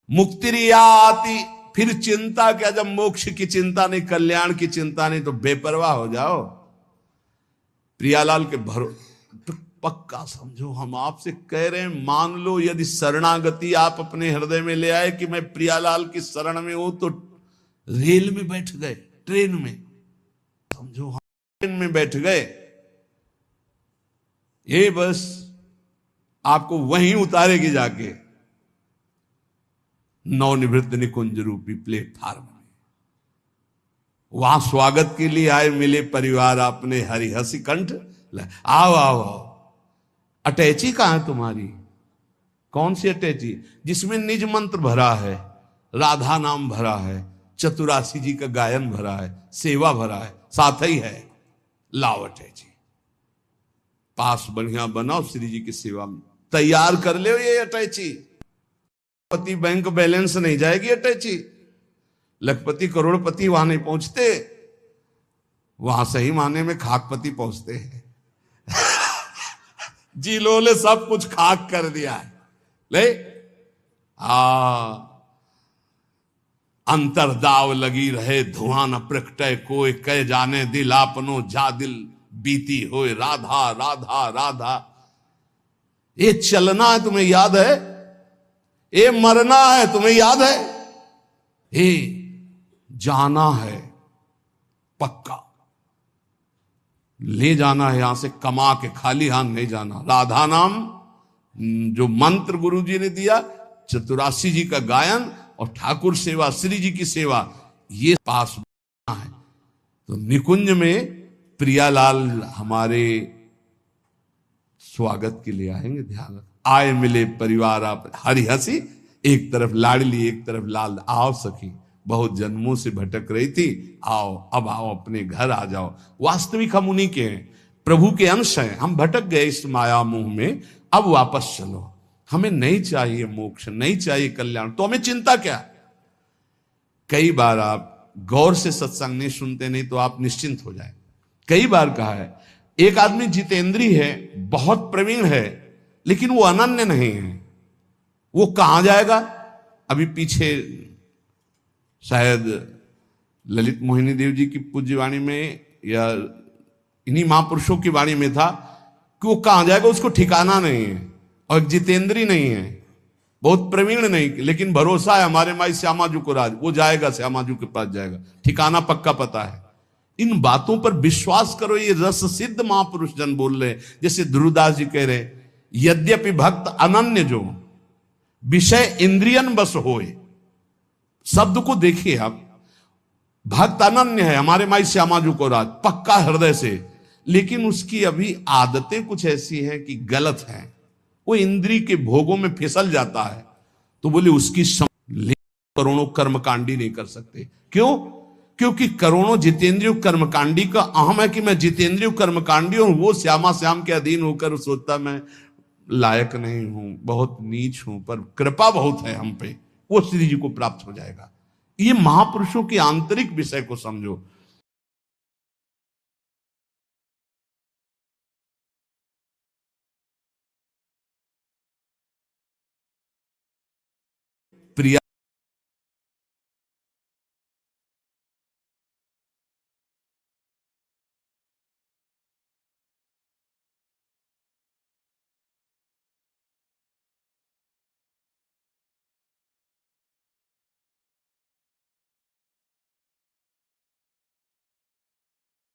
मुक्तिरियाति, फिर चिंता क्या, जब मोक्ष की चिंता नहीं, कल्याण की चिंता नहीं, तो बेपरवाह हो जाओ। प्रियालाल के तो पक्का समझो, हम आपसे कह रहे हैं, मान लो यदि शरणागति आप अपने हृदय में ले आए कि मैं प्रियालाल की शरण में हूं, तो रेल में बैठ गए, ट्रेन में, समझो हम ट्रेन में बैठ गए, ये बस आपको वहीं उतारेगी जाके नवनिवृत्त निकुंज रूपी प्लेटफार्म में। वहां स्वागत के लिए आए, मिले परिवार अपने, हरि हसी कंठ, आओ आओ आओ। अटैची कहां है तुम्हारी? कौन सी अटैची? जिसमें निज मंत्र भरा है, राधा नाम भरा है, चतुरासी जी का गायन भरा है, सेवा भरा है, साथ ही है, लाओ अटैची। पास बढ़िया बनाओ, श्री जी की सेवा में तैयार कर ले ये अटैची। पति बैंक बैलेंस नहीं जाएगी अटैची, लखपति करोड़पति वहां नहीं पहुंचते, वहां सही माने में खाकपति पहुंचते हैं। जिलो ने सब कुछ खाक कर दिया है, ले अंतरदाव लगी रहे, धुआं न प्रकटे कोई, कह जाने दिल आपनो जा दिल बीती होए, राधा राधा राधा। ये चलना है तुम्हें याद है, ये मरना है तुम्हें याद है, ये जाना है पक्का, ले जाना है यहां से, कमा के खाली हाथ नहीं जाना। राधा नाम जो मंत्र गुरु जी ने दिया, चतुरासी जी का गायन और ठाकुर सेवा, श्री जी की सेवा, ये पास है। तो निकुंज में प्रियालाल हमारे स्वागत के लिए आएंगे, ध्यान रख। आए मिले परिवार आप, हरि हसी, एक तरफ लाडली एक तरफ लाल, आओ सखी बहुत जन्मों से भटक रही थी, आओ अब आओ, अपने घर आ जाओ। वास्तविक हम उन्हीं के हैं, प्रभु के अंश हैं, हम भटक गए इस माया मुंह में, अब वापस चलो। हमें नहीं चाहिए मोक्ष, नहीं चाहिए कल्याण, तो हमें चिंता क्या? कई बार आप गौर से सत्संग नहीं सुनते, नहीं तो आप निश्चिंत हो जाए। कई बार कहा है, एक आदमी जितेंद्रीय है, बहुत प्रवीण है, लेकिन वो अनन्य नहीं है, वो कहां जाएगा? अभी पीछे शायद ललित मोहिनी देव जी की पूज्य वाणी में या इन्हीं महापुरुषों की वाणी में था कि वो कहां जाएगा उसको ठिकाना नहीं है, और जितेंद्री नहीं है, बहुत प्रवीण नहीं, लेकिन भरोसा है हमारे माई श्यामा जी को, राज वो जाएगा, श्यामा जी के पास जाएगा, ठिकाना पक्का पता है। इन बातों पर विश्वास करो, ये रस सिद्ध महापुरुष जन बोल रहे, जैसे ध्रुवदास जी कह रहे, यद्यपि भक्त अनन्य जो विषय इंद्रियन बस होए। शब्द को देखिए आप, भक्त अनन्य है हमारे माई श्यामा जी को राज, पक्का हृदय से, लेकिन उसकी अभी आदतें कुछ ऐसी हैं कि गलत हैं, वो इंद्री के भोगों में फिसल जाता है। तो बोले उसकी करोड़ों कर्मकांडी नहीं कर सकते। क्यों? क्योंकि करोड़ों जितेंद्रिय कर्मकांडी का अहम है कि मैं जितेंद्रिय कर्मकांडी हूं, वो श्यामा श्याम के अधीन होकर सोचता मैं लायक नहीं हूं, बहुत नीच हूं, पर कृपा बहुत है हम पे, वो श्री जी को प्राप्त हो जाएगा। ये महापुरुषों के आंतरिक विषय को समझो। प्रिया